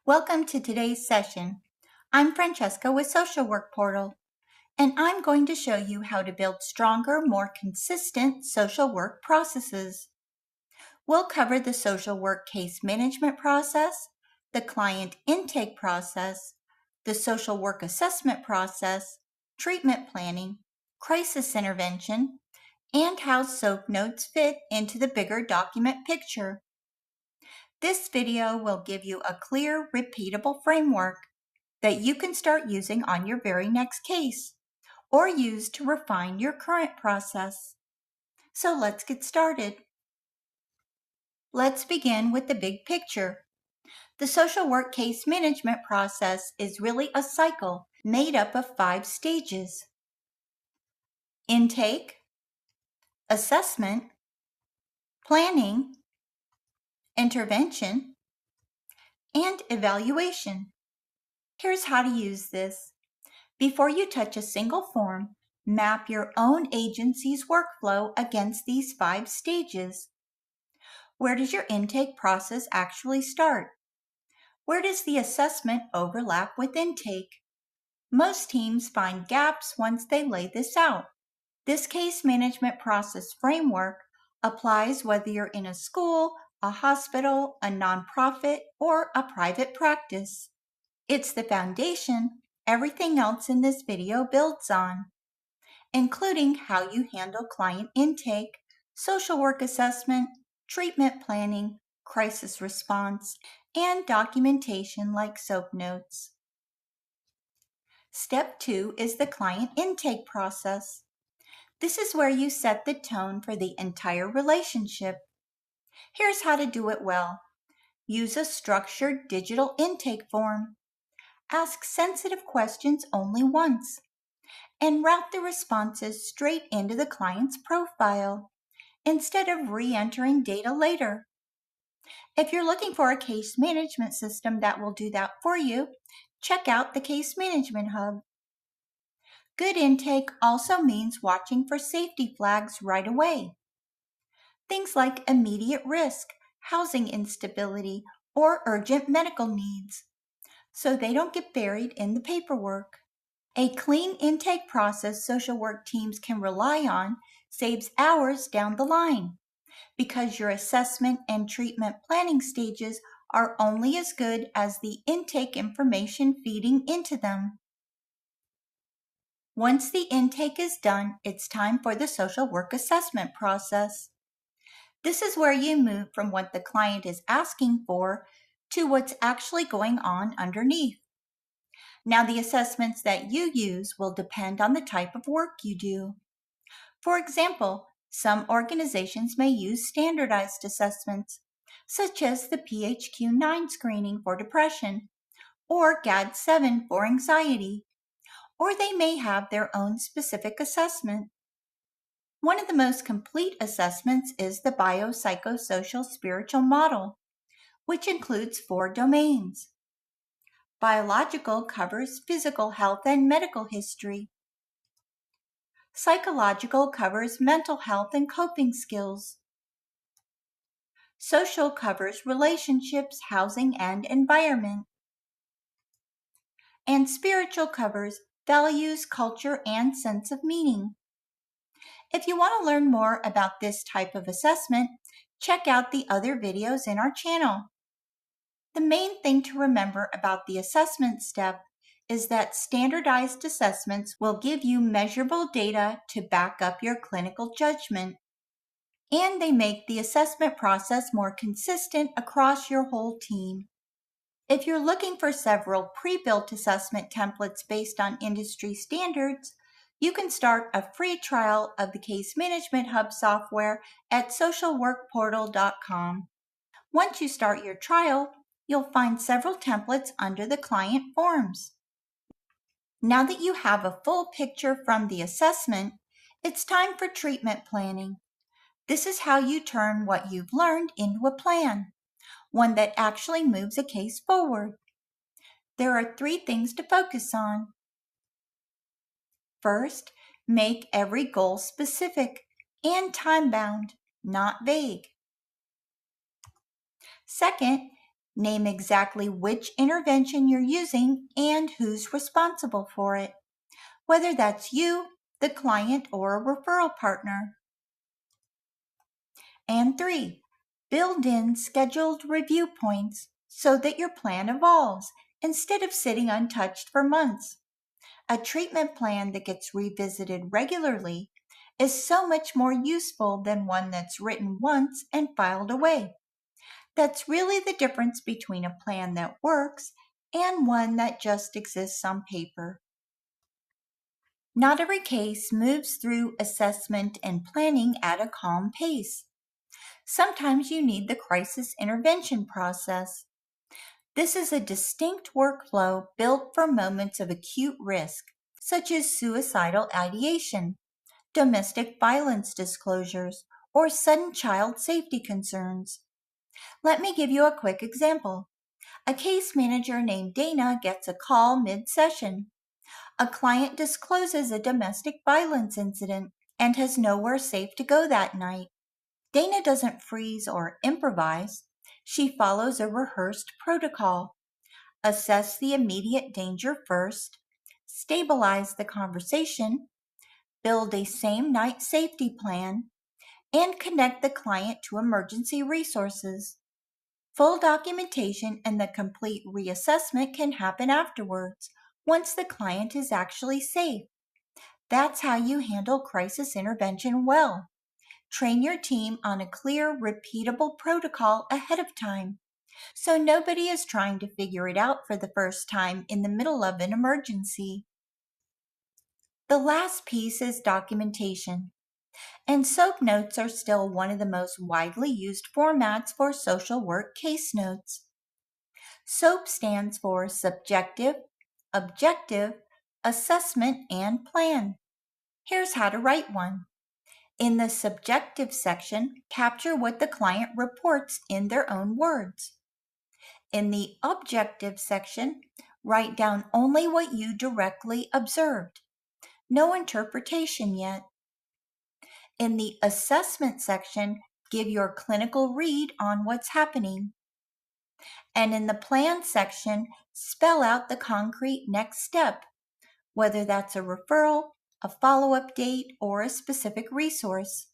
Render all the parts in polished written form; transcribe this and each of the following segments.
Welcome to today's session. I'm Francesca with Social Work Portal, and I'm going to show you how to build stronger, more consistent social work processes. We'll cover the social work case management process, the client intake process, the social work assessment process, treatment planning, crisis intervention, and how SOAP notes fit into the bigger document picture. This video will give you a clear, repeatable framework that you can start using on your very next case or use to refine your current process. So let's get started. Let's begin with the big picture. The social work case management process is really a cycle made up of 5 stages: intake, assessment, planning, intervention, and evaluation. Here's how to use this. Before you touch a single form, map your own agency's workflow against these 5 stages. Where does your intake process actually start? Where does the assessment overlap with intake? Most teams find gaps once they lay this out. This case management process framework applies whether you're in a school, a hospital, a nonprofit, or a private practice. It's the foundation everything else in this video builds on, including how you handle client intake, social work assessment, treatment planning, crisis response, and documentation like SOAP notes. Step 2 is the client intake process. This is where you set the tone for the entire relationship. Here's how to do it well. Use a structured digital intake form. Ask sensitive questions only once, and route the responses straight into the client's profile instead of re-entering data later. If you're looking for a case management system that will do that for you, check out the Case Management Hub. Good intake also means watching for safety flags right away. Things like immediate risk, housing instability, or urgent medical needs, so they don't get buried in the paperwork. A clean intake process social work teams can rely on saves hours down the line, because your assessment and treatment planning stages are only as good as the intake information feeding into them. Once the intake is done, it's time for the social work assessment process. This is where you move from what the client is asking for to what's actually going on underneath. Now, the assessments that you use will depend on the type of work you do. For example, some organizations may use standardized assessments, such as the PHQ-9 screening for depression or GAD-7 for anxiety, or they may have their own specific assessment. One of the most complete assessments is the biopsychosocial spiritual model, which includes 4 domains. Biological covers physical health and medical history. Psychological covers mental health and coping skills. Social covers relationships, housing, and environment. And spiritual covers values, culture, and sense of meaning. If you want to learn more about this type of assessment, check out the other videos in our channel. The main thing to remember about the assessment step is that standardized assessments will give you measurable data to back up your clinical judgment, and they make the assessment process more consistent across your whole team. If you're looking for several pre-built assessment templates based on industry standards, you can start a free trial of the Case Management Hub software at socialworkportal.com. Once you start your trial, you'll find several templates under the client forms. Now that you have a full picture from the assessment, it's time for treatment planning. This is how you turn what you've learned into a plan, one that actually moves a case forward. There are 3 things to focus on. First, make every goal specific and time-bound, not vague. Second, Name exactly which intervention you're using and who's responsible for it, whether that's you, the client, or a referral partner. And 3, build in scheduled review points so that your plan evolves instead of sitting untouched for months. A treatment plan that gets revisited regularly is so much more useful than one that's written once and filed away. That's really the difference between a plan that works and one that just exists on paper. Not every case moves through assessment and planning at a calm pace. Sometimes you need the crisis intervention process. This is a distinct workflow built for moments of acute risk, such as suicidal ideation, domestic violence disclosures, or sudden child safety concerns. Let me give you a quick example. A case manager named Dana gets a call mid-session. A client discloses a domestic violence incident and has nowhere safe to go that night. Dana doesn't freeze or improvise. She follows a rehearsed protocol. Assess the immediate danger first, stabilize the conversation, build a same-night safety plan, and connect the client to emergency resources. Full documentation and the complete reassessment can happen afterwards, once the client is actually safe. That's how you handle crisis intervention well. Train your team on a clear, repeatable protocol ahead of time, so nobody is trying to figure it out for the first time in the middle of an emergency. The last piece is documentation, and SOAP notes are still one of the most widely used formats for social work case notes. SOAP stands for Subjective, Objective, Assessment, and Plan. Here's how to write one. In the subjective section, capture what the client reports in their own words. In the objective section, write down only what you directly observed. No interpretation yet. In the assessment section, give your clinical read on what's happening. And in the plan section, spell out the concrete next step, whether that's a referral, a follow-up date, or a specific resource.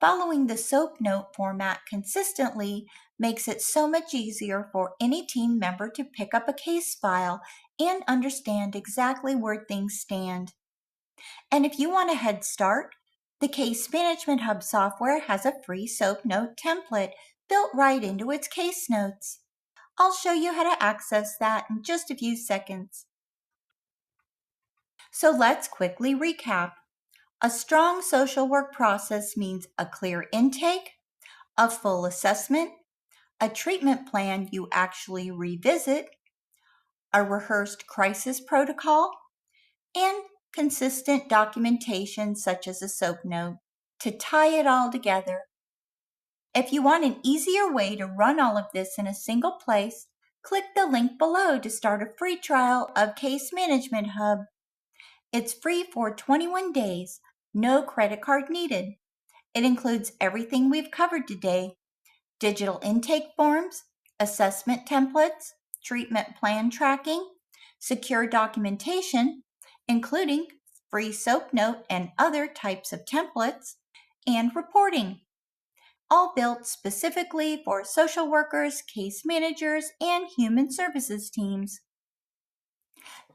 Following the SOAP note format consistently makes it so much easier for any team member to pick up a case file and understand exactly where things stand. And if you want a head start, the Case Management Hub software has a free SOAP note template built right into its case notes. I'll show you how to access that in just a few seconds. So let's quickly recap. A strong social work process means a clear intake, a full assessment, a treatment plan you actually revisit, a rehearsed crisis protocol, and consistent documentation such as a SOAP note to tie it all together. If you want an easier way to run all of this in a single place, click the link below to start a free trial of Case Management Hub. It's free for 21 days, no credit card needed. It includes everything we've covered today: digital intake forms, assessment templates, treatment plan tracking, secure documentation, including free SOAP note and other types of templates, and reporting, all built specifically for social workers, case managers, and human services teams.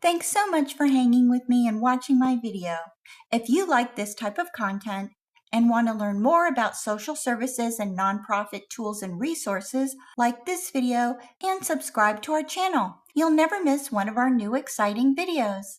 Thanks so much for hanging with me and watching my video. If you like this type of content and want to learn more about social services and nonprofit tools and resources, like this video and subscribe to our channel. You'll never miss one of our new exciting videos.